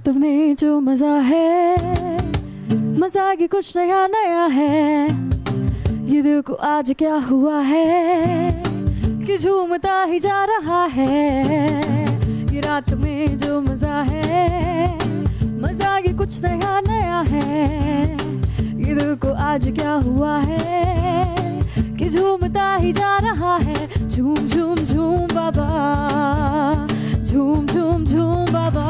रात में जो मजा है, मजा की कुछ नया नया है। ये दिल को आज क्या हुआ है कि झूमता ही जा रहा है। ये रात में जो मजा है, मजा की कुछ नया नया है। ये दिल को आज क्या हुआ है कि झूमता ही जा रहा है। झूम झूम झूम बाबा, झूम झूम झूम बाबा।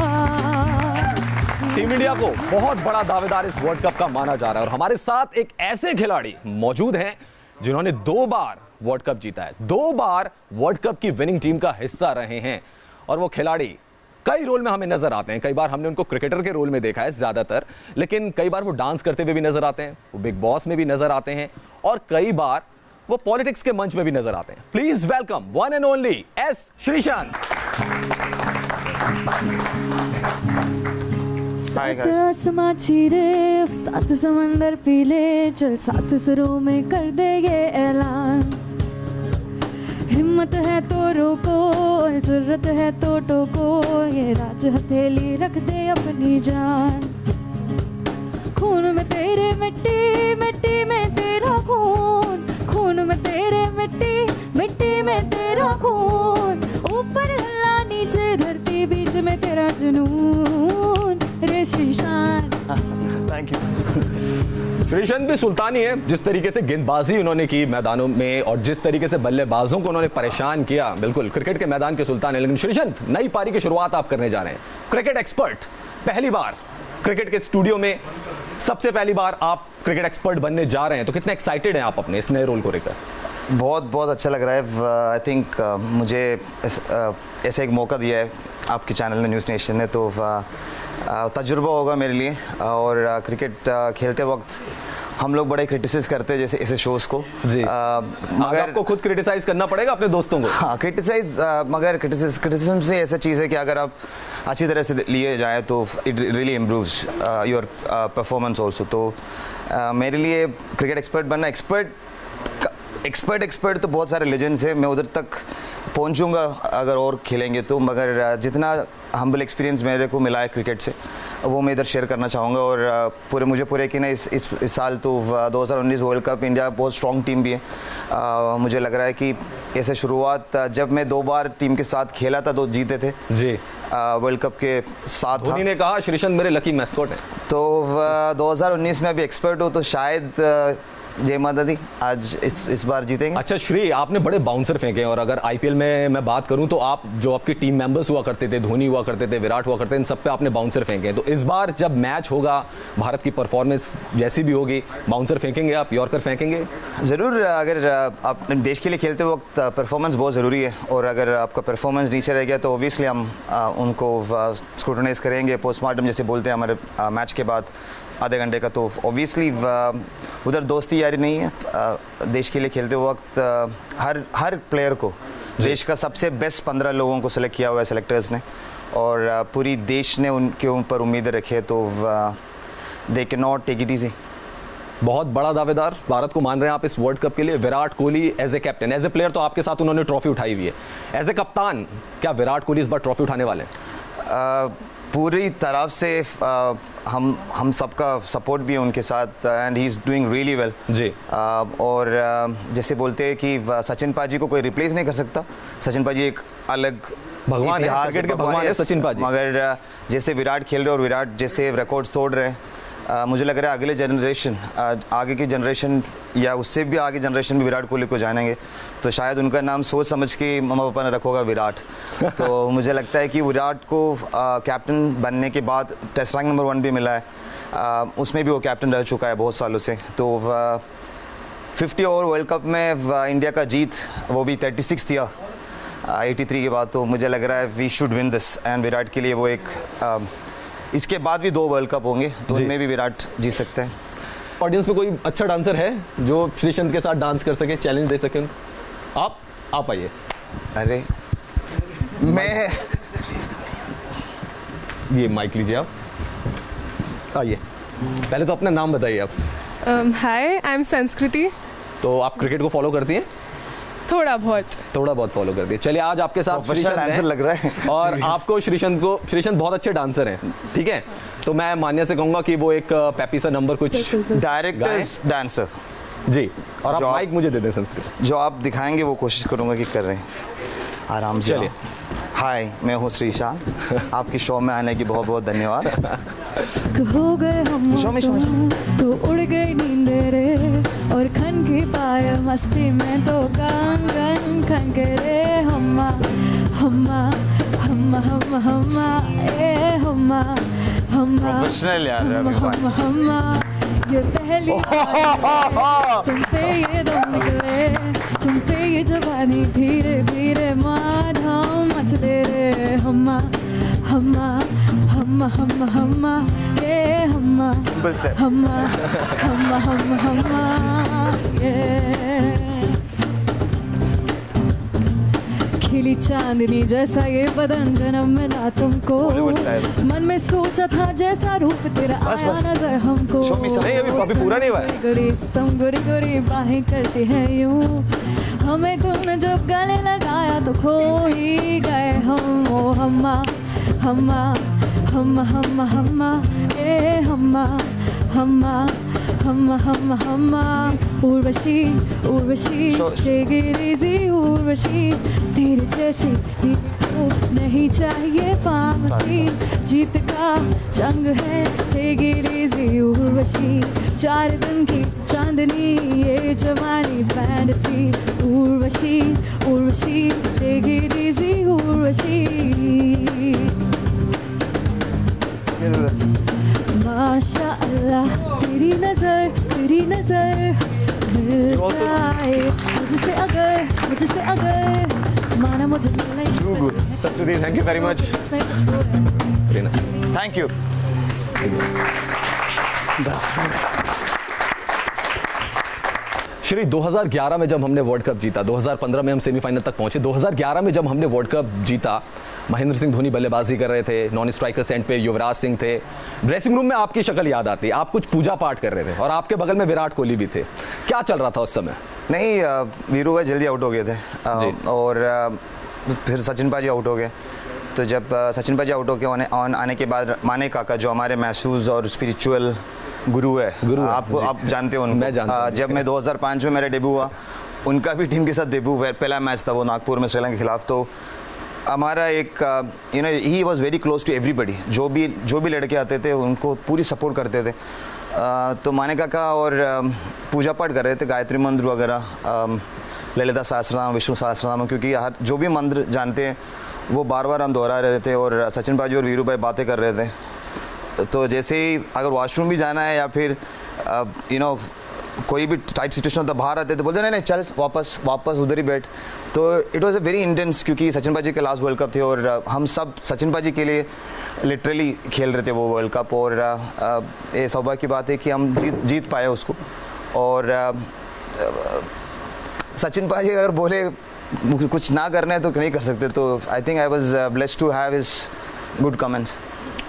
टीम इंडिया को बहुत बड़ा दावेदार इस वर्ल्ड कप का माना जा रहा है और हमारे साथ एक ऐसे खिलाड़ी मौजूद हैं जिन्होंने 2 बार वर्ल्ड कप जीता है, 2 बार वर्ल्ड कप की विनिंग टीम का हिस्सा रहे हैं। और वो खिलाड़ी कई रोल में हमें नजर आते हैं। कई बार हमने उनको क्रिकेटर के रोल में देखा है ज्यादातर, लेकिन कई बार वो डांस करते हुए भी नजर आते हैं, वो बिग बॉस में भी नजर आते हैं और कई बार वो पॉलिटिक्स के मंच में भी नजर आते हैं। Please welcome one and only S Sreesanth. आसमां चीरे, 7 समंदर पीले, चल 7 सरों में कर दे ये ऐलान। हिम्मत है तो रोको और जरूरत है तो टोको, ये राज हथेली रख दे अपनी जान। खून में तेरे मिट्टी, मिट्टी में तेरा खून, खून में तेरे मिट्टी, मिट्टी में तेरा खून। ऊपर हल्ला नीचे धरती, बीच में तेरा जुनून रे श्रीशांत। Thank you. श्रीशांत भी सुल्तानी है। जिस तरीके से गेंदबाजी उन्होंने की मैदानों में और जिस तरीके से बल्लेबाजों को उन्होंने परेशान किया, बिल्कुल क्रिकेट के मैदान के सुल्तान है। लेकिन श्रीशांत, नई पारी की शुरुआत आप करने जा रहे हैं, क्रिकेट एक्सपर्ट, पहली बार क्रिकेट के स्टूडियो में, सबसे पहली बार आप क्रिकेट एक्सपर्ट बनने जा रहे हैं, तो कितने एक्साइटेड हैं आप अपने इस नए रोल को लेकर? बहुत बहुत अच्छा लग रहा है। आई थिंक मुझे ऐसा एक मौका दिया है आपके चैनल ने, न्यूज़ नेशन ने, तो तजुर्बा होगा मेरे लिए। और क्रिकेट खेलते वक्त हम लोग बड़े क्रिटिसाइज करते हैं जैसे ऐसे शोज़ को जी। मगर आपको खुद क्रिटिसाइज करना पड़ेगा अपने दोस्तों को। हाँ, क्रिटिसाइज, मगर क्रिटिसिज्म से ऐसा चीज़ है कि अगर आप अच्छी तरह से लिए जाए तो it really improves your performance also. तो मेरे लिए क्रिकेट एक्सपर्ट बनना, एक्सपर्ट तो बहुत सारे लेजेंड्स हैं, मैं उधर तक पहुंचूंगा अगर और खेलेंगे तो, मगर जितना हम्बल एक्सपीरियंस मेरे को मिला है क्रिकेट से वो मैं इधर शेयर करना चाहूँगा। और मुझे यकीन है इस साल तो 2019 वर्ल्ड कप, इंडिया बहुत स्ट्रॉन्ग टीम भी है। मुझे लग रहा है कि ऐसे शुरुआत, जब मैं 2 बार टीम के साथ खेला था, 2 जीते थे जी वर्ल्ड कप के साथ। धोनी ने कहा श्रीशांत मेरे लकी मैस्कॉट है। तो 2019 में अभी एक्सपर्ट हो तो शायद जय माता दी आज इस बार जीतेंगे। अच्छा श्री, आपने बड़े बाउंसर फेंके और अगर आईपीएल में मैं बात करूं तो आप जो आपके टीम मेंबर्स हुआ करते थे, धोनी हुआ करते थे, विराट हुआ करते थे, इन सब पे आपने बाउंसर फेंके। तो इस बार जब मैच होगा, भारत की परफॉर्मेंस जैसी भी होगी, बाउंसर फेंकेंगे आप, यॉर्कर फेंकेंगे? ज़रूर। अगर आप देश के लिए खेलते वक्त परफॉर्मेंस बहुत ज़रूरी है और अगर आपका परफॉर्मेंस नीचे रह गया तो ओबियसली हम उनको स्क्रूटनाइज करेंगे, पोस्टमार्टम जैसे बोलते हैं हमारे मैच के बाद आधे घंटे का। तो ऑब्वियसली उधर दोस्ती यारी नहीं है। देश के लिए खेलते वक्त हर प्लेयर को देश का सबसे बेस्ट 15 लोगों को सेलेक्ट किया हुआ है सेलेक्टर्स ने, और पूरी देश ने उनके ऊपर उम्मीदें रखी है, तो they can not take it easy. बहुत बड़ा दावेदार भारत को मान रहे हैं आप इस वर्ल्ड कप के लिए। Virat Kohli as a captain, as a player तो आपके साथ उन्होंने ट्रॉफी उठाई हुई है, एज ए कप्तान क्या विराट कोहली इस बार ट्रॉफी उठाने वाले हैं? पूरी तरफ से हम सबका सपोर्ट भी है उनके साथ, and he is doing really well जी। और जैसे बोलते हैं कि सचिन पाजी को कोई रिप्लेस नहीं कर सकता। सचिन पाजी एक अलग भगवान है, क्रिकेट के भगवान है सचिन पाजी। मगर जैसे विराट खेल रहे और विराट जैसे रिकॉर्ड्स तोड़ रहे हैं, मुझे लग रहा है अगले जनरेशन, आगे की जनरेशन या उससे भी आगे जनरेशन भी विराट कोहली को जानेंगे, तो शायद उनका नाम सोच समझ के मम्मा पापा ने रखोगा विराट। तो मुझे लगता है कि विराट को कैप्टन बनने के बाद टेस्ट रैंक नंबर 1 भी मिला है, उसमें भी वो कैप्टन रह चुका है बहुत सालों से। तो 50 ओवर वर्ल्ड कप में इंडिया का जीत, वो भी 36 ईयर 83 के बाद, तो मुझे लग रहा है we should win this. And Virat के लिए वो एक इसके बाद भी 2 वर्ल्ड कप होंगे तो उनमें भी विराट जीत सकते हैं। ऑडियंस में कोई अच्छा डांसर है जो श्रीशांत के साथ डांस कर सके, चैलेंज दे सके? आप आइए। अरे मैं ये माइक लीजिए, आप आइए। पहले तो अपना नाम बताइए आप। हाय, आई एम संस्कृति। तो आप क्रिकेट को फॉलो करती हैं? थोड़ा बहुत फॉलो करती है। चलिए आज आपके साथ प्रोफेशनल डांसर लग रहा है और आपको श्रीशंत बहुत अच्छे डांसर हैं, ठीक है, तो मैं मान्या से कहूंगा कि वो एक पैपी सा नंबर कुछ डायरेक्टर्स डांसर जी, और आप माइक मुझे दे दें संस्कृत, जो आप दिखाएंगे वो कोशिश करूंगा कि कर रहे हैं आराम से। चलिए। हाय, मैं हूँ श्रीशांत, आपकी शो में आने की बहुत बहुत धन्यवाद। हो गए हम शो में तो उड़ गई नींद रे, और खन की पाए मस्ती में तो कंगन खन के रे, हम्मा हम्मा हम्मा हम्मा हम्मा ए हम्मा हम्मा प्रोफेशनल यार हम्मा हम्मा, ये पहली बार तुम पे ये दम निकले, तुम पे ये जवानी धीरे धीरे माधम मचले रे, हम्मा हम्मा हम्मा हम्मा हम्मा ये हम्मा हम्मा हम्मा हम्मा हम्मा ये। खिली चांदनी जैसा ये बदन जन्म मिला तुमको, मन में सोचा था जैसा रूप तेरा आया नजर हमको, नहीं अभी पूरा नहीं हुआ है। गुड़ी तुम गुड़ी गुड़ी बाहें करती है यूं, हमें तुमने जब गले लगाया तो खो ही गए हम, ओ हम्मा हम्मा हम्मा हम्मा हम्मा ए हम्मा हम्मा हम्मा हम्मा हम्मा, Urvashi Urvashi take it easy Urvashi, तेरे जैसे को नहीं चाहिए फांसी, जीत का जंग है take it easy उर्वशी, 4 दिन की चांदनी ये जवानी fantasy, Urvashi Urvashi take it easy Urvashi. माशाअल्लाह तेरी नजर मिल जाए मुझसे अगर माना मुझे संस्कृति, thank you very much. Thank you. Shri 2011 में जब हमने वर्ल्ड कप जीता, 2015 में हम सेमीफाइनल तक पहुंचे, 2011 में जब हमने वर्ल्ड कप जीता, महेंद्र सिंह धोनी बल्लेबाजी कर रहे थे, नॉन स्ट्राइकर सेंट पे युवराज सिंह थे, ड्रेसिंग रूम में आपकी शक्ल याद आती है, आप कुछ पूजा पाठ कर रहे थे और आपके बगल में विराट कोहली भी थे, क्या चल रहा था उस समय? नहीं, वीरू भाई जल्दी आउट हो गए थे और फिर सचिन पाजी आउट हो गए, तो जब सचिन पाजी आउट होकर आने के बाद माने काका जो हमारे महसूस और स्पिरिचुअल गुरु है, आपको आप जानते हो उनको, जब मैं 2005 में मेरा डेब्यू हुआ, उनका भी टीम के साथ डेब्यू हुआ, पहला मैच था वो नागपुर में श्रीलंका के खिलाफ, तो हमारा एक you know he was very close to everybody, जो भी लड़के आते थे उनको पूरी सपोर्ट करते थे, तो माने काका और पूजा पाठ कर रहे थे, गायत्री मंत्र वगैरह, ललिता सहस्रनाम, विष्णु सहस्रनाम, क्योंकि जो भी मंत्र जानते हैं वो बार बार हम दोहरा रहे थे, और सचिन पाजी और वीरू भाई बातें कर रहे थे, तो जैसे ही अगर वॉशरूम भी जाना है या फिर यू नो कोई भी टाइट सिचुएशन होता बाहर आते तो बोलते नहीं चल वापस उधर ही बैठ, तो it was a very intense, क्योंकि सचिन पाजी के लास्ट वर्ल्ड कप थे और हम सब सचिन पाजी के लिए लिटरली खेल रहे थे वो वर्ल्ड कप, और ये सौभाग्य की बात है कि हम जीत पाए उसको, और सचिन पाजी अगर बोले कुछ ना करना है तो नहीं कर सकते, तो I think I was blessed to have his good comments.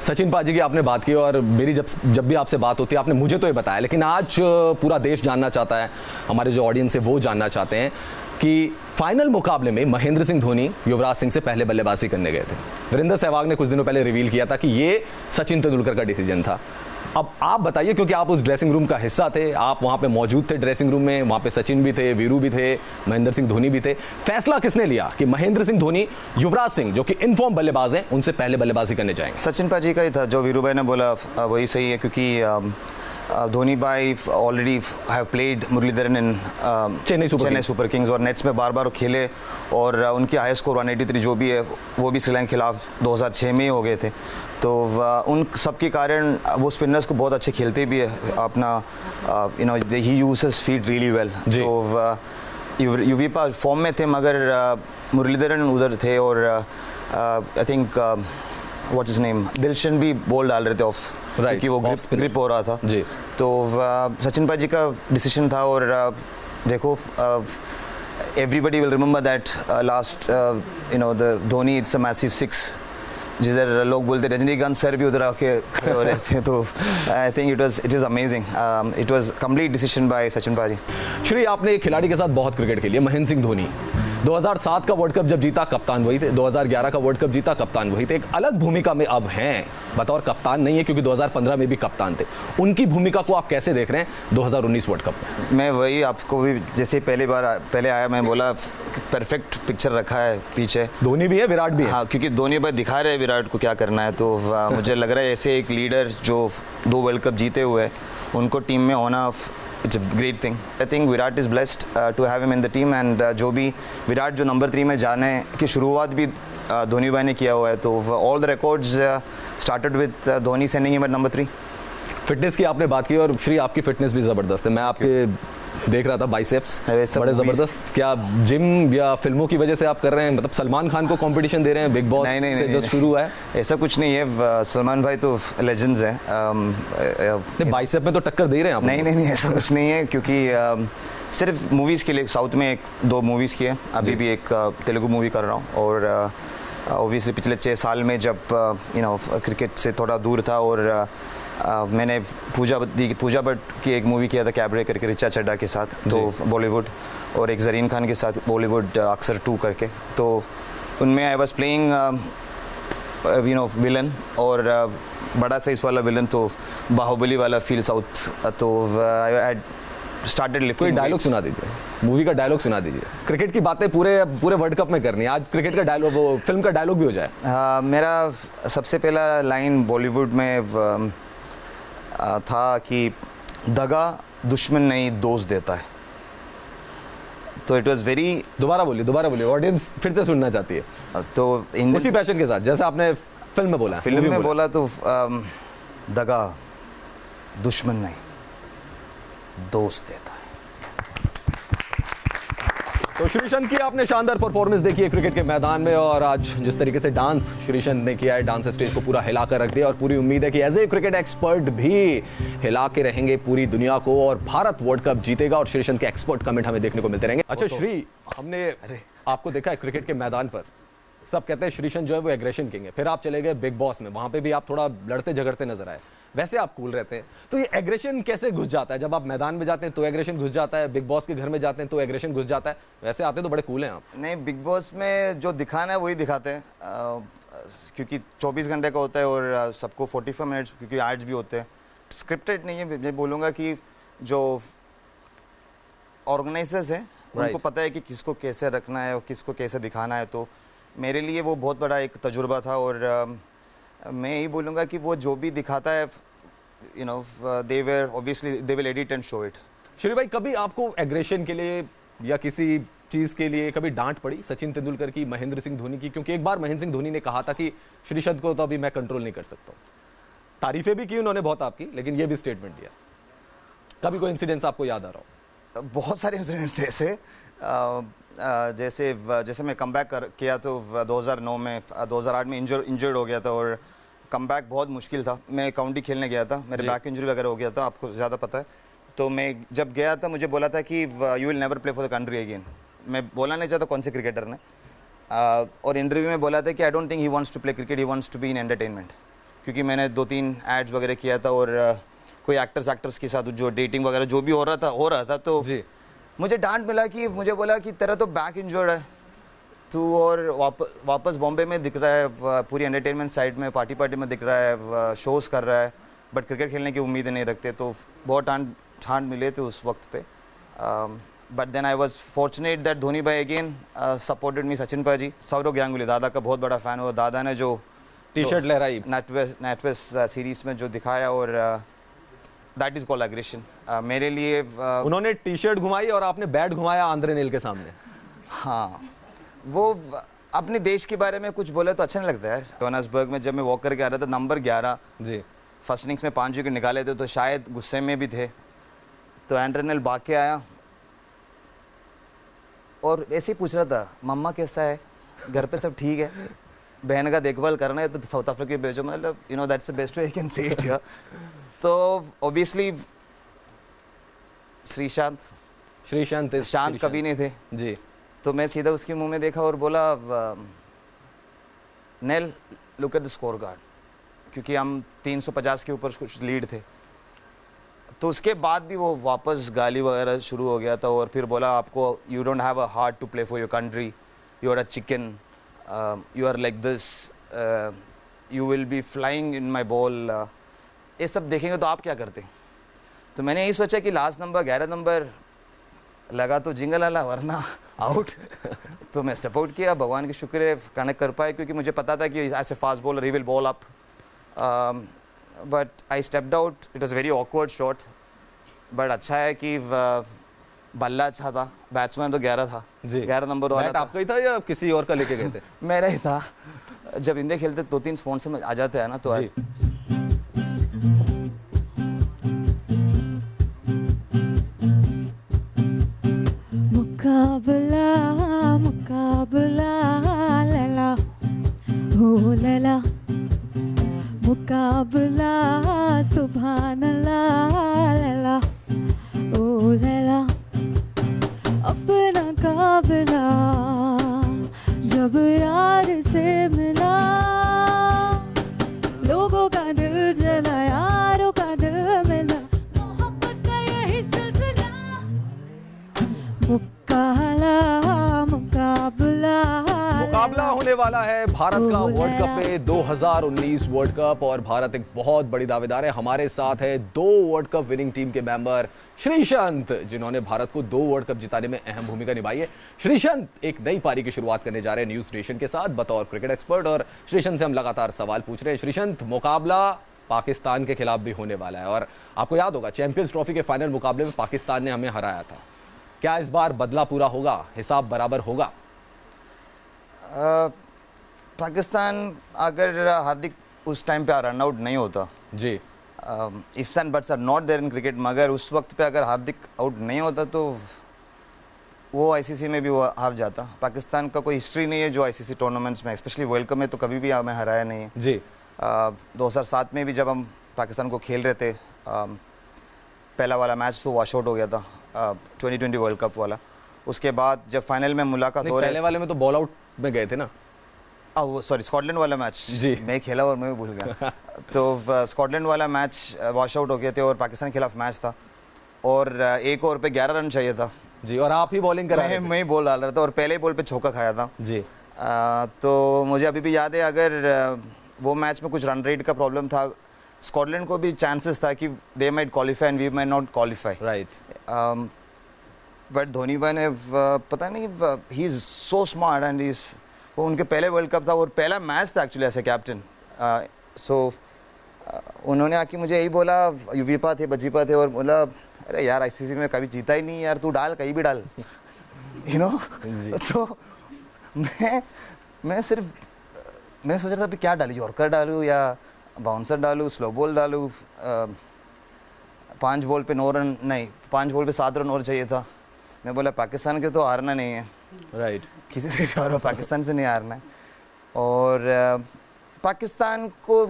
Sachin paaji की आपने बात की और मेरी जब भी आपसे बात होती है आपने मुझे तो ये बताया, लेकिन आज पूरा देश जानना चाहता है, हमारे जो ऑडियंस है वो जानना चाहते हैं कि फाइनल मुकाबले में महेंद्र सिंह धोनी युवराज सिंह से पहले बल्लेबाजी करने गए थे। वीरेंद्र सहवाग ने कुछ दिनों पहले रिवील किया था कि ये सचिन तेंदुलकर का डिसीजन था। अब आप बताइए, क्योंकि आप उस ड्रेसिंग रूम का हिस्सा थे, आप वहां पे मौजूद थे ड्रेसिंग रूम में, वहां पे सचिन भी थे, वीरू भी थे, महेंद्र सिंह धोनी भी थे, फैसला किसने लिया कि महेंद्र सिंह धोनी युवराज सिंह जो कि इनफॉर्म बल्लेबाज हैं उनसे पहले बल्लेबाजी करने जाएंगे? सचिन पाजी का ही था, जो वीरू भाई ने बोला वही सही है, क्योंकि धोनी भाई already have played Muralidharan in Chennai Super Kings और नेट्स में बार बार खेले, और उनकी हाई स्कोर 183 जो भी है वो भी श्रीलंका के खिलाफ 2006 में ही हो गए थे, तो उन सब के कारण वो स्पिनर्स को बहुत अच्छे खेलते भी है अपना, you know he uses feet really well, तो यूवीपा फॉर्म में थे, मगर मुरलीधरन उधर थे, और I think what is name Dilshan भी बॉल डाल रहे थे ऑफ, क्योंकि वो ग्रिप हो रहा था जी, तो सचिन पाजी का डिसीजन था, और देखो everybody will remember that last you know the Dhoni it's a massive 6, जिधर लोग बोलते रजनीकांत सर भी उधर आके खड़े हो रहे थे, तो I think it was amazing, it was complete decision by Sachin पाजी। श्री, आपने एक खिलाड़ी के साथ बहुत क्रिकेट खेली है, महेंद्र सिंह धोनी, 2007 का वर्ल्ड कप जब जीता कप्तान वही थे, 2011 का वर्ल्ड कप जीता कप्तान वही थे, एक अलग भूमिका में अब हैं, बतौर कप्तान नहीं है क्योंकि 2015 में भी कप्तान थे। उनकी भूमिका को आप कैसे देख रहे हैं 2019 वर्ल्ड कप में? मैं वही आपको भी जैसे पहले आया मैं बोला परफेक्ट पिक्चर रखा है पीछे, धोनी भी है विराट भी है। हाँ, क्योंकि धोनी भाई दिखा रहे हैं विराट को क्या करना है, तो मुझे लग रहा है ऐसे एक लीडर जो 2 वर्ल्ड कप जीते हुए उनको टीम में होना it's a great thing. I think Virat is blessed to have him in the team and जो भी विराट जो नंबर 3 में जाने की शुरुआत भी धोनी भाई ने किया हुआ है, तो all the records started with Dhoni sending him at number 3। Fitness की आपने बात की और श्री आपकी फिटनेस भी ज़बरदस्त है, मैं आपके देख रहा था बाइसेप्स बड़े ज़बरदस्त। क्या जिम या फिल्मों की वजह से आप कर रहे हैं, मतलब सलमान खान को कंपटीशन दे रहे हैं बिग बॉस से जो शुरू हुआ है? ऐसा कुछ नहीं है, सलमान भाई तो लेजेंड्स हैं। बाइसेप में तो टक्कर दे रहे हैं आप? नहीं ऐसा कुछ नहीं है, क्योंकि सिर्फ मूवीज़ के लिए साउथ में 1-2 मूवीज़ की है, अभी भी एक तेलुगु मूवी कर रहा हूँ, और ऑब्वियसली पिछले 6 साल में जब क्रिकेट से थोड़ा दूर था और मैंने पूजा भट्ट की एक मूवी किया था कैबरे करके रिचा चड्ढा के साथ, तो बॉलीवुड, और एक ज़रीन खान के साथ बॉलीवुड अक्सर 2 करके, तो उनमें आई वाज प्लेइंग विलन, और बड़ा साइज वाला विलन, तो बाहुबली वाला फील साउथ, तो आई स्टार्टेड लिफ्टिंग। कोई डायलॉग सुना दीजिए, मूवी का डायलॉग सुना दीजिए। क्रिकेट की बातें पूरे वर्ल्ड कप में करनी है, आज क्रिकेट का डायलॉग, वो फिल्म का डायलॉग भी हो जाए। मेरा सबसे पहला लाइन बॉलीवुड में था कि दगा दुश्मन नहीं दोस्त देता है, तो इट वाज वेरी। दोबारा बोलिए, ऑडियंस फिर से सुनना चाहती है, तो उसी पैशन के साथ जैसा आपने फिल्म में बोला। फिल्म में बोला तो दगा दुश्मन नहीं दोस्त देता है। तो श्रीशंत की आपने शानदार परफॉर्मेंस देखी है क्रिकेट के मैदान में, और आज जिस तरीके से डांस श्रीशंत ने किया है, डांस स्टेज को पूरा हिला कर रख दिया, और पूरी उम्मीद है कि एज ए क्रिकेट एक्सपर्ट भी हिला के रहेंगे पूरी दुनिया को, और भारत वर्ल्ड कप जीतेगा, और श्रीशंत के एक्सपर्ट कमेंट हमें देखने को मिलते रहेंगे। अच्छा श्री, हमने आपको देखा है क्रिकेट के मैदान पर, सब कहते हैं श्रीशंत जो है वो एग्रेशन किंग है, फिर आप चले गए बिग बॉस में, वहां पे भी आप थोड़ा लड़ते झगड़ते नजर आए, वैसे आप कूल रहते हैं, तो ये एग्रेशन कैसे घुस जाता है? जब आप मैदान में जाते हैं तो एग्रेशन घुस जाता है, बिग बॉस के घर में जाते हैं तो एग्रेशन घुस जाता है, वैसे आते तो बड़े कूल हैं आप। नहीं, बिग बॉस में जो दिखाना है वही दिखाते हैं, क्योंकि 24 घंटे का होता है, और सबको 45 मिनट्स, क्योंकि एड्स भी होते हैं, स्क्रिप्टेड नहीं है। मैं बोलूँगा कि जो ऑर्गेनाइजर्स हैं उनको पता है कि किसको कैसे रखना है और किसको कैसे दिखाना है, तो मेरे लिए वो बहुत बड़ा एक तजुर्बा था, और मैं यही बोलूँगा कि वो जो भी दिखाता है, they will edit and show it. Shri भाई, कभी आपको एग्रेशन के लिए या किसी चीज़ के लिए कभी डांट पड़ी सचिन तेंदुलकर की, महेंद्र सिंह धोनी की? क्योंकि एक बार महेंद्र सिंह धोनी ने कहा था कि श्रीशंत को तो अभी मैं कंट्रोल नहीं कर सकता। तारीफें भी की उन्होंने बहुत आपकी, लेकिन ये भी स्टेटमेंट दिया। कभी कोई इंसिडेंट्स आपको याद आ रहा हो? बहुत सारे इंसिडेंट्स ऐसे, जैसे मैं कम बैक किया तो 2009 में, 2008 में इंजर्ड हो गया था, और कम बैक बहुत मुश्किल था। मैं काउंटी खेलने गया था, मेरे बैक इंजरी वगैरह हो गया था, आपको ज़्यादा पता है, तो मैं जब गया था मुझे बोला था कि you will never play for the country again. मैं बोला नहीं चाहता कौन से क्रिकेटर ने, और इंटरव्यू में बोला था कि I don't think he wants to play cricket, he wants to be in entertainment, क्योंकि मैंने 2-3 एड्स वगैरह किया था, और कोई एक्टर्स के साथ जो डेटिंग वगैरह जो भी हो रहा था, तो मुझे डांट मिला कि मुझे बोला कि तेरा तो बैक इंजर्ड है तू, और वापस बॉम्बे में दिख रहा है, पूरी एंटरटेनमेंट साइड में पार्टी में दिख रहा है, शोज़ कर रहा है, बट क्रिकेट खेलने की उम्मीदें नहीं रखते, तो बहुत ठांड मिले थे उस वक्त पे। But then I was fortunate that Dhoni भाई अगेन सपोर्टेड मी, सचिन पाजी, सौरव गांगुली, दादा का बहुत बड़ा फ़ैन हो, दादा ने जो टी-शर्ट लहराई नेटवेस्ट सीरीज़ में जो दिखाया, और दैट इज़ कॉल्ड एग्रेशन मेरे लिए। उन्होंने टी-शर्ट घुमाई और आपने बैट घुमाया आंद्रे नील के सामने। हाँ, वो अपने देश के बारे में कुछ बोले तो अच्छा नहीं लगता है। जोहान्सबर्ग में जब मैं वॉक करके आ रहा था, नंबर 11 जी, फर्स्ट इनिंग्स में 5 विकेट निकाले थे, तो शायद गुस्से में भी थे, तो आंद्रे नील भाग के आया और ऐसे ही पूछ रहा था, मम्मा कैसा है, घर पे सब ठीक है, बहन का देखभाल करना है तो साउथ अफ्रीका भेजो, मतलब that's the best way I can say it. तो ऑब्वियसली शांत कभी नहीं थे जी, तो मैं सीधा उसके मुंह में देखा और बोला, nail look at the score card, क्योंकि हम 350 के ऊपर कुछ लीड थे, तो उसके बाद भी वो वापस गाली वगैरह शुरू हो गया था और फिर बोला आपको you don't have a heart to play for your country, you are a chicken, you are like this, you will be flying in my ball. ये सब देखेंगे तो आप क्या करते? तो मैंने यही सोचा कि लास्ट नंबर 11 नंबर लगा तो जिंगल वाला, वरना आउट। तो मैं स्टेप आउट किया, भगवान की शुक्र है कनेक्ट कर पाए, क्योंकि मुझे पता था कि ऐसे fast bowler he will ball up, but I stepped out. It was very awkward shot, but अच्छा है कि बल्ला अच्छा था, बैट्समैन तो 11 था जी। 11 नंबर वाला आपका ही था या किसी और का लेके गए थे? मेरा ही था। जब इंडिया खेलते 2-3 स्पॉन्सर में आ जाते हैं ना, तो मुकाबला मुकाबला लैला हो लैला, मुकाबला सुभान अल्लाह लैला ओ लैला, अपना काबला जब यार से मिला, लोगों का दिल जला यारों का दिल मिला, मोहब्बत का यही सिलसिला, मुकाबला मुकाबला होने वाला है भारत का वर्ल्ड कप में, 2019 वर्ल्ड कप, और भारत एक बहुत बड़ी दावेदार है। हमारे साथ है 2 वर्ल्ड कप विनिंग टीम के मेंबर श्रीशंत, जिन्होंने भारत को 2 वर्ल्ड कप जिताने में अहम भूमिका निभाई है। श्रीशंत एक नई पारी की शुरुआत करने जा रहे हैं न्यूज नेशन के साथ बतौर क्रिकेट एक्सपर्ट, और श्रीशंत से हम लगातार सवाल पूछ रहे हैं। श्रीशंत, मुकाबला पाकिस्तान के खिलाफ भी होने वाला है, और आपको याद होगा चैंपियंस ट्रॉफी के फाइनल मुकाबले में पाकिस्तान ने हमें हराया था। क्या इस बार बदला पूरा होगा, हिसाब बराबर होगा? पाकिस्तान अगर हार्दिक उस टाइम पे रन आउट नहीं होता जी, ifs and buts are not there in cricket, मगर उस वक्त पे अगर हार्दिक आउट नहीं होता तो वो आईसीसी में भी वो हार जाता। पाकिस्तान का कोई हिस्ट्री नहीं है जो आईसीसी टूर्नामेंट्स में, स्पेशली वर्ल्ड कप में तो कभी भी हमें हराया नहीं है जी। 2007 में भी जब हम पाकिस्तान को खेल रहे थे, पहला वाला मैच तो वॉश आउट हो गया था, 2020 वर्ल्ड कप वाला। उसके बाद जब फाइनल में मुलाकात हो रही, पहले वाले में तो बॉल आउट में गए थे ना? वो सॉरी, स्कॉटलैंड वाला मैच जी, मैं खेला और मैं भी भूल गया। तो स्कॉटलैंड वाला मैच वॉश आउट हो गए थे और पाकिस्तान के खिलाफ मैच था, और 1 ओवर पे 11 रन चाहिए था जी, और आप ही बॉलिंग कर रहे थे? मैं ही बॉल डाल रहा था और पहले ही बॉल पे चौका खाया था जी। तो मुझे अभी भी याद है, अगर वो मैच में कुछ रन रेट का प्रॉब्लम था, स्कॉटलैंड को भी चांसेस था कि they might qualify and we might not qualify, right. But Dhoni भाई ने पता नहीं, he is so smart and is, वो उनके पहले वर्ल्ड कप था और पहला मैच था एक्चुअली एज ए कैप्टन। सो उन्होंने आके मुझे यही बोला, यूवीपा थे, बजीपा थे, और बोला अरे यार आईसीसी में कभी जीता ही नहीं यार, तू डाल कहीं भी डाल, यू नो। तो मैं सिर्फ मैं सोच रहा था क्या डालूँ, यॉर्कर डालूँ या बाउंसर डालूँ, स्लो बॉल डालूँ। 5 बॉल पे 9 रन नहीं, 5 बॉल पे 7 रन और चाहिए था। मैं बोला पाकिस्तान के तो हारना नहीं है, राइट, किसी से भी हारो, पाकिस्तान से नहीं हारना है, और पाकिस्तान को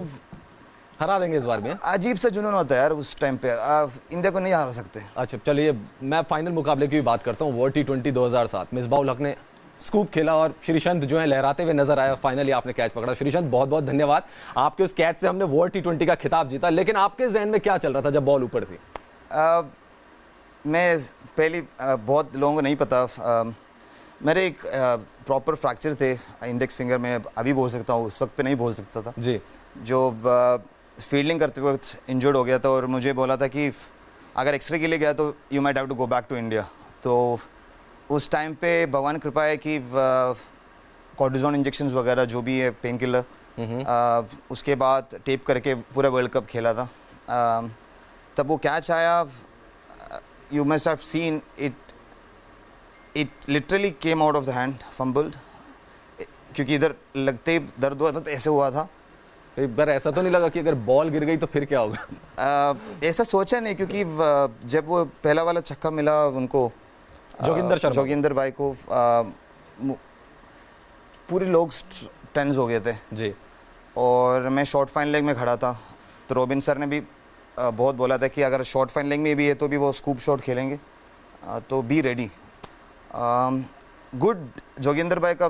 हरा देंगे इस बार में। अजीब सा जुनून होता है यार उस टाइम पे, इंडिया को नहीं हरा सकते। अच्छा चलिए, मैं फाइनल मुकाबले की भी बात करता हूँ। वर्ल्ड T20 2007 मिसबाह उल हक ने स्कूप खेला और श्रीशंत जो है लहराते हुए नजर आया, फाइनली आपने कैच पकड़ा। श्रीशंत बहुत बहुत धन्यवाद, आपके उस कैच से हमने वर्ल्ड T20 का खिताब जीता। लेकिन आपके जहन में क्या चल रहा था जब बॉल ऊपर थी? मैं पहली बहुत लोगों को नहीं पता, मेरे एक प्रॉपर फ्रैक्चर थे इंडेक्स फिंगर में, अभी बोल सकता हूँ, उस वक्त पे नहीं बोल सकता था जी। जो फील्डिंग करते वक्त इंजर्ड हो गया था, और मुझे बोला था कि अगर एक्सरे के लिए गया तो you might have to go back to India. तो उस टाइम पे भगवान कृपा है कि कॉर्टिजोन इंजेक्शंस वगैरह जो भी है पेन किलर, उसके बाद टेप करके पूरा वर्ल्ड कप खेला था। तब वो कैच आया, you must have seen it literally came out of the hand, fumbled, क्योंकि इधर लगते ही दर्द हुआ था, तो ऐसे हुआ था। एक बार ऐसा तो नहीं लगा कि अगर बॉल गिर गई तो फिर क्या होगा? ऐसा सोचा नहीं, क्योंकि जब वो पहला वाला छक्का मिला उनको, जोगिंदर भाई को, पूरे लोग टेंस हो गए थे जी, और मैं शॉर्ट फाइन लेग में खड़ा था। तो रॉबिन सर ने भी बहुत बोला था कि अगर शॉर्ट फाइन लेग में भी है तो भी वो स्कूप शॉट खेलेंगे, तो बी रेडी। गुड, जोगिंदर भाई का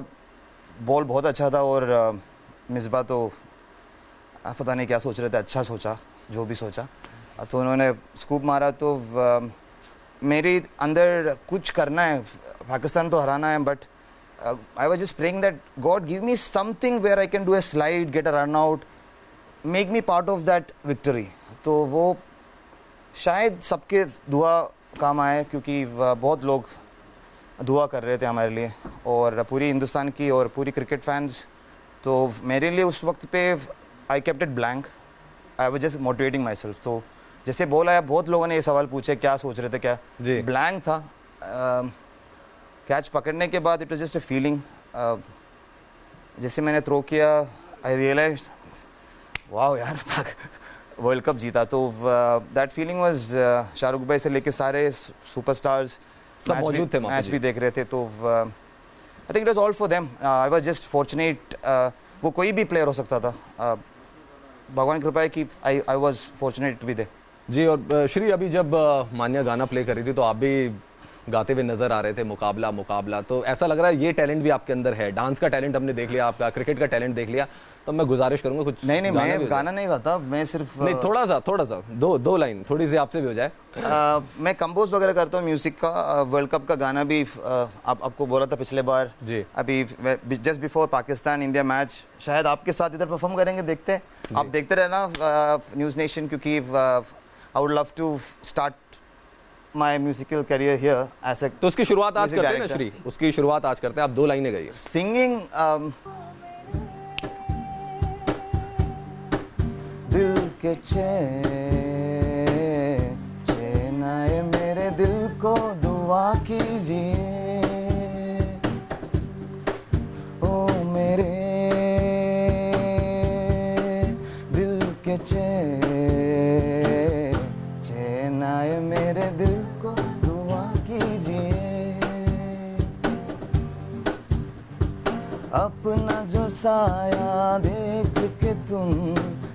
बॉल बहुत अच्छा था, और मिसबा तो पता नहीं क्या सोच रहे थे, अच्छा सोचा जो भी सोचा, तो उन्होंने स्कूप मारा तो मेरे अंदर कुछ करना है, पाकिस्तान तो हराना है, but I was just praying that God give me something where I can do a slide, get a run out, make me part of that victory. तो वो शायद सबके दुआ काम आए, क्योंकि बहुत लोग दुआ कर रहे थे हमारे लिए, और पूरी हिंदुस्तान की और पूरी क्रिकेट फैंस। तो मेरे लिए उस वक्त पे I kept it blank, I was just motivating my self. तो जैसे बोला है, बहुत लोगों ने ये सवाल पूछे क्या सोच रहे थे, क्या ब्लैंक था। कैच पकड़ने के बाद it was just a feeling, जैसे मैंने थ्रो किया आई रियलाइज वाह यार वर्ल्ड कप जीता। तो दैट फीलिंग वाज, शाहरुख भाई से लेके सारे सुपरस्टार्स सब मौजूद थे, मैच भी देख रहे थे। तो I think it was all for them, I was just fortunate. वो कोई भी प्लेयर हो सकता था, भगवान की कृपा है कि I was fortunate to be there. जी, और श्री अभी जब मान्या गाना प्ले कर रही थी तो आप भी गाते हुए नजर आ रहे थे, मुकाबला मुकाबला। तो ऐसा लग रहा है ये टैलेंट भी आपके अंदर है, डांस का टैलेंट हमने देख लिया, आपका क्रिकेट का टैलेंट देख लिया। तो मैं गुजारिश करूंगा कुछ नहीं मैं गाना नहीं गाता, मैं सिर्फ नहीं, थोड़ा सा दो लाइन थोड़ी सी आपसे भी हो जाए। मैं कंपोज वगैरह करता हूँ म्यूजिक का। वर्ल्ड कप का गाना भी आपको बोला था पिछले बार जी, अभी just before Pakistan India match, शायद आपके साथ इधर परफॉर्म करेंगे, देखते हैं। आप देखते रहना न्यूज़ नेशन, क्योंकि I would love to start my musical career here as a. तो उसकी शुरुआत आज करते हैं ना श्री, उसकी शुरुआत आज करते हैं। आप 2 लाइनें गाइए। सिंगिंग दिल के चैन आए मेरे दिल को दुआ कीजिए, ओ मेरे दिल के चैन आए मेरे दिल को दुआ कीजिए, अपना जो साया देख के तुम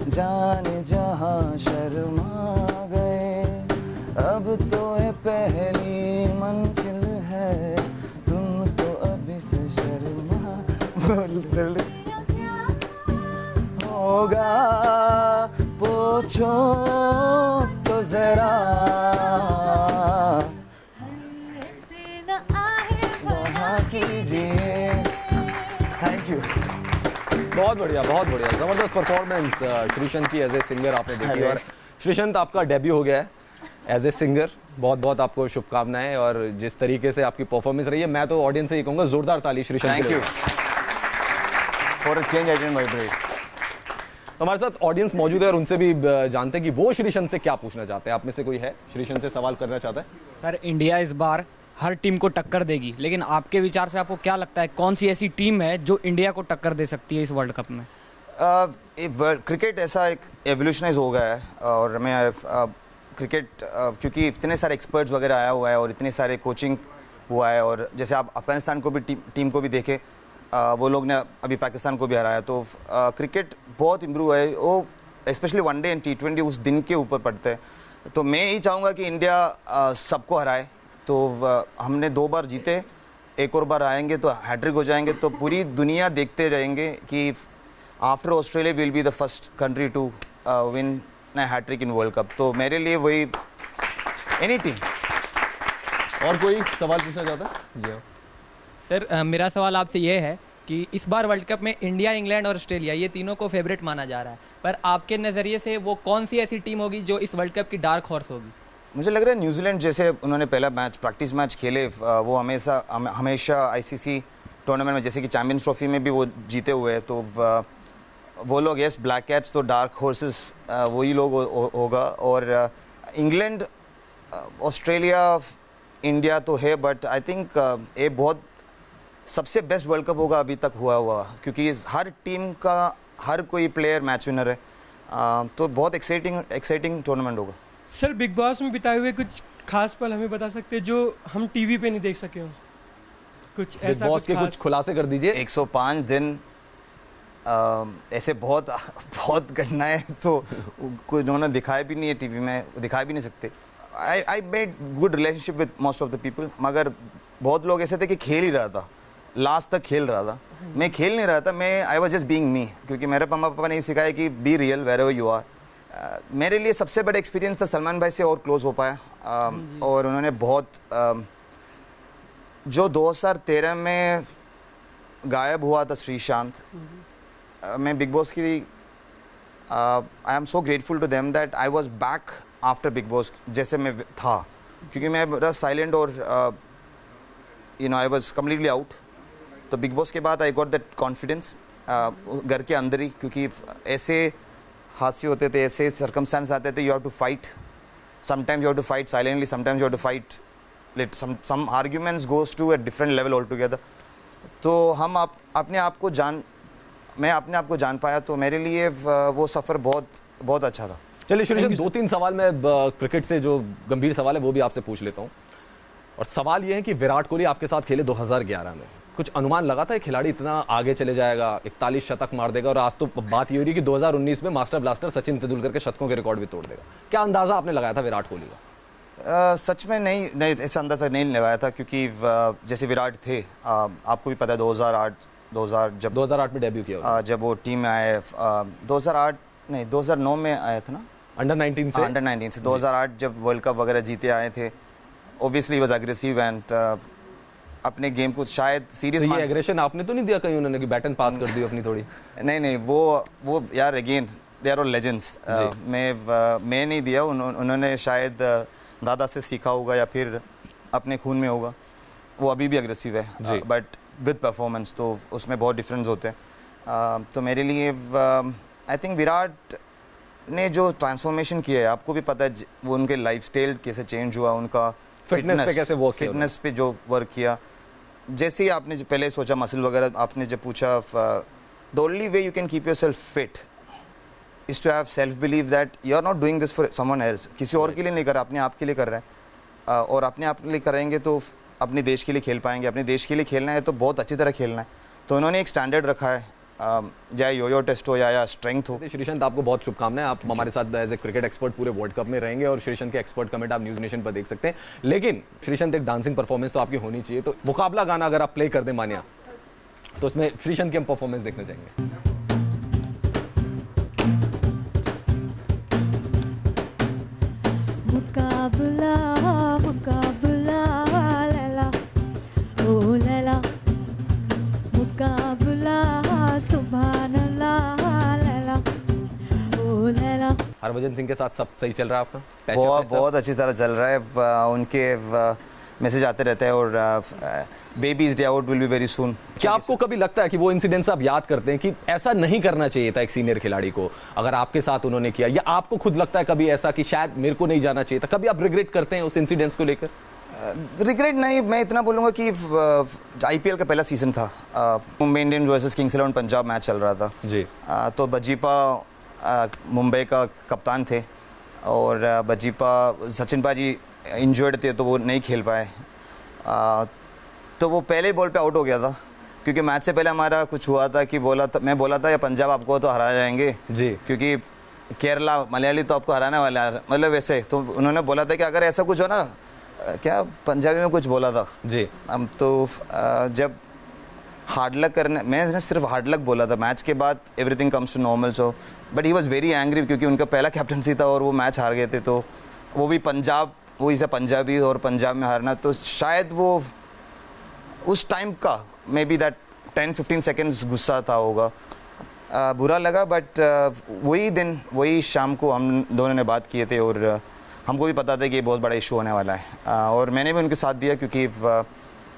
जाने जहां शर्मा गए, अब तो ये पहली मंजिल है, तुम तो अभी से शर्मा बोल होगा, पूछो तो जरा वहाँ कीजिए। Thank you. बहुत बढ़िया, जबरदस्त परफॉर्मेंस श्रीशंत की एज ए सिंगर आपने देखी। और श्रीशंत आपका डेब्यू हो गया है एज ए सिंगर, बहुत बहुत आपको शुभकामनाएं। और जिस तरीके से आपकी परफॉर्मेंस रही है, मैं तो ऑडियंस से ये कहूंगा जोरदार ताली Sreesanth. Thank you for a change I didn't vibrate. हमारे साथ ऑडियंस मौजूद है और उनसे भी जानते हैं कि वो श्रीशंत से क्या पूछना चाहते हैं। आप में से कोई है श्रीशंत से सवाल करना चाहता है? सर, इंडिया इस बार हर टीम को टक्कर देगी, लेकिन आपके विचार से आपको क्या लगता है कौन सी ऐसी टीम है जो इंडिया को टक्कर दे सकती है इस वर्ल्ड कप में? क्रिकेट ऐसा एक एवोल्यूशनाइज हो गया है, और मैं क्रिकेट क्योंकि इतने सारे एक्सपर्ट्स वगैरह आया हुआ है और इतने सारे कोचिंग हुआ है, और जैसे आप अफगानिस्तान को भी टीम को भी देखे, वो लोग ने अभी पाकिस्तान को भी हराया। तो क्रिकेट बहुत इम्प्रूव है, वो स्पेशली वनडे एंड T20 उस दिन के ऊपर पड़ते हैं। तो मैं यही चाहूँगा कि इंडिया सबको हराए। तो हमने 2 बार जीते, एक और बार आएंगे तो हैट्रिक हो जाएंगे, तो पूरी दुनिया देखते रहेंगे कि after Australia will be the first country to win a hattrick in world cup. तो मेरे लिए वही एनी टीम। और कोई सवाल पूछना चाहता है? जी हाँ सर, मेरा सवाल आपसे ये है कि इस बार वर्ल्ड कप में इंडिया, इंग्लैंड और ऑस्ट्रेलिया ये तीनों को फेवरेट माना जा रहा है, पर आपके नज़रिए से वो कौन सी ऐसी टीम होगी जो इस वर्ल्ड कप की डार्क हॉर्स होगी? मुझे लग रहा है न्यूजीलैंड, जैसे उन्होंने पहला मैच प्रैक्टिस मैच खेले, वो हमेशा आईसीसी टूर्नामेंट में, जैसे कि चैंपियंस ट्रॉफी में भी वो जीते हुए हैं। तो वो लोग, यस ब्लैक कैट्स, तो डार्क हॉर्सेस वही लोग होगा। और इंग्लैंड, ऑस्ट्रेलिया, इंडिया तो है, बट आई थिंक ये बहुत सबसे बेस्ट वर्ल्ड कप होगा अभी तक हुआ, क्योंकि हर टीम का हर कोई प्लेयर मैच विनर है। तो बहुत एक्साइटिंग टूर्नामेंट होगा। सर, बिग बॉस में बिताए हुए कुछ खास पल हमें बता सकते हैं जो हम टीवी पे नहीं देख सके हो? कुछ ऐसा बिग बॉस के कुछ खुलासे कर दीजिए। 105 दिन ऐसे बहुत घटनाएं तो कोई उन्होंने दिखाया भी नहीं है, टीवी में दिखा भी नहीं सकते। I made good relationship with most of the people, मगर बहुत लोग ऐसे थे कि खेल ही रहा था, लास्ट तक खेल रहा था। मैं खेल नहीं रहा था, मैं I was just being me, क्योंकि मेरे मम्मा पापा ने सिखाया कि be real wherever you are. मेरे लिए सबसे बड़ा एक्सपीरियंस था सलमान भाई से और क्लोज हो पाया। और उन्होंने बहुत जो 2013 में गायब हुआ था श्रीशांत, मैं बिग बॉस की I am so grateful to them that I was back after Bigg Boss जैसे मैं था, क्योंकि मैं बड़ा साइलेंट और you know I was completely out. तो बिग बॉस के बाद आई गॉट दैट कॉन्फिडेंस घर के अंदर ही, क्योंकि ऐसे हादसे होते थे, ऐसे सर्कमस्टेंस आते थे, you have to fight, sometimes you have to fight silently, sometimes you have to fight let some arguments goes to a different level altogether. तो हम अपने आप को जान पाया, तो मेरे लिए वो सफ़र बहुत अच्छा था। चलिए श्रीशांत, 2-3 सवाल मैं क्रिकेट से जो गंभीर सवाल है वो भी आपसे पूछ लेता हूँ। और सवाल ये है कि विराट कोहली आपके साथ खेले 2011 में, कुछ अनुमान लगा था खिलाड़ी इतना आगे चले जाएगा, 41 शतक मार देगा, और आज तो बात ये हो रही है कि 2019 में मास्टर ब्लास्टर सचिन तेंदुलकर के शतकों के रिकॉर्ड भी तोड़ देगा। क्या अंदाजा आपने लगाया था विराट कोहली का? सच में नहीं ऐसा अंदाजा नहीं लगाया था, क्योंकि जैसे विराट थे, आपको भी पता है 2008 में डेब्यू किया, जब वो टीम में आए, 2009 में आया था ना, अंडर 19 से 2008 जब वर्ल्ड कप वगैरह जीते आए थे। ऑब्वियसली वाज एग्रेसिव एंड अपने गेम को शायद सीरियस। तो ये एग्रेशन आपने तो नहीं दिया कहीं उन्होंने कि बैट एंड पास कर दी अपनी थोड़ी? नहीं, वो यार again they are all legends. मैं नहीं दिया, उन्होंने शायद दादा से सीखा होगा या फिर अपने खून में होगा। वो अभी भी एग्रेसिव है, बट विद परफॉर्मेंस, तो उसमें बहुत डिफरेंस होते हैं। तो मेरे लिए आई थिंक विराट ने जो ट्रांसफॉर्मेशन किया है, आपको भी पता है वो उनके लाइफस्टाइल कैसे चेंज हुआ, उनका फिटनेस पे जो वर्क किया। जैसे ही आपने पहले सोचा मसल वगैरह, आपने जब पूछा, the only way you can keep yourself fit is to have self believe that you are not doing this for someone else. किसी और के लिए नहीं कर रहा, अपने आप के लिए कर रहे हैं, और अपने आप के लिए करेंगे तो अपने देश के लिए खेल पाएंगे। अपने देश के लिए खेलना है तो बहुत अच्छी तरह खेलना है। तो उन्होंने एक स्टैंडर्ड रखा है, या यो टेस्ट हो या स्ट्रेंथ हो। श्रीशांत, आपको बहुत शुभकामनाएं, आप हमारे साथ एज ए क्रिकेट एक्सपर्ट पूरे वर्ल्ड कप में रहेंगे, और श्रीशांत के एक्सपर्ट कमेंट आप न्यूज़ नेशन पर देख सकते हैं। लेकिन श्रीशांत, एक डांसिंग परफॉर्मेंस तो आपकी होनी चाहिए, तो मुकाबला गाना अगर आप प्ले कर दें मानिया, तो उसमें श्रीशांत की हम परफॉर्मेंस देखना चाहेंगे। मुकाबला मुकाबला लैला ओ लैला, मुकाबला सुभान अल्लाह लैला ओ लैला। हरभजन सिंह के साथ सब सही चल रहा है आपका? बहुत अच्छी तरह चल रहा है। उनके मैसेज आते रहते हैं, और babies day out will be very soon. क्या आपको कभी लगता है कि वो इंसिडेंट्स आप याद करते हैं कि ऐसा नहीं करना चाहिए था एक सीनियर खिलाड़ी को, अगर आपके साथ उन्होंने किया, या आपको खुद लगता है कभी ऐसा कि शायद मेरे को नहीं जाना चाहिए था? कभी आप रिग्रेट करते हैं उस इंसिडेंट्स को लेकर? रिग्रेट नहीं, मैं इतना बोलूँगा कि IPL का पहला सीजन था, Mumbai Indians versus Kings 11 Punjab match चल रहा था जी। तो बजीपा मुंबई का कप्तान थे, और बजीपा सचिन पाजी इंजर्ड थे, तो वो नहीं खेल पाए। तो वो पहले बॉल पे आउट हो गया था, क्योंकि मैच से पहले हमारा कुछ हुआ था कि मैं बोला था या पंजाब आपको तो हरा जाएंगे जी, क्योंकि केरला मलयाली तो आपको हराने वाला है, मतलब वैसे। तो उन्होंने बोला था कि अगर ऐसा कुछ हो ना, क्या पंजाबी में कुछ बोला था जी। हम तो जब हार्ड लक करने, मैं सिर्फ हार्ड लक बोला था, मैच के बाद everything comes to normal. So but he was very angry, क्योंकि उनका पहला कैप्टनसी था और वो मैच हार गए थे। तो वो भी पंजाब, वो इसे पंजाबी और पंजाब में हारना, तो शायद वो उस टाइम का मे बी दैट 10-15 सेकेंड्स गुस्सा था होगा, बुरा लगा। बट वही दिन, वही शाम को हम दोनों ने बात किए थे, और हमको भी पता था कि ये बहुत बड़ा इशू होने वाला है, और मैंने भी उनके साथ दिया, क्योंकि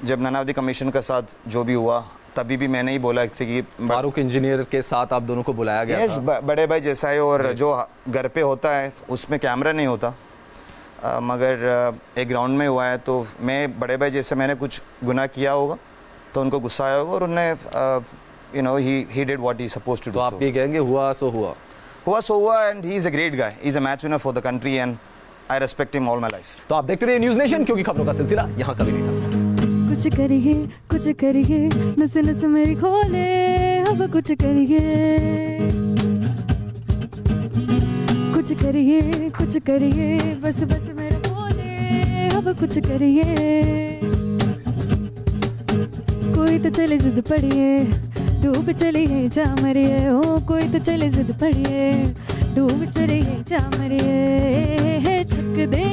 जब नानावती कमीशन के साथ जो भी हुआ, तभी भी मैंने ही बोला था कि फारूक इंजीनियर के साथ आप दोनों को बुलाया गया था। बड़े भाई जैसा है, और जो घर पे होता है उसमें कैमरा नहीं होता, मगर एक ग्राउंड में हुआ है। तो मैं बड़े भाई जैसे, मैंने कुछ गुनाह किया होगा तो उनको गुस्सा आया होगा, और उन्हें you know he did what he supposed to do. तो आप ये कहेंगे हुआ सो हुआ, and he is a great guy, he is a match winner for the country, and I respect him all my life. तो आप देखते रहिए न्यूज़ नेशन, क्योंकि खबरों का सिलसिला यहाँ कभी नहीं था। कुछ करिए नस नस मेरी खोले, अब कुछ करिए, कुछ करिए बस मेरे बोले, अब कुछ करिए। कोई तो चले जिद पड़िए, डूब चलिए जा मरिए, ओ कोई तो चले जिद पड़िए, डूब चले जामरे छक दे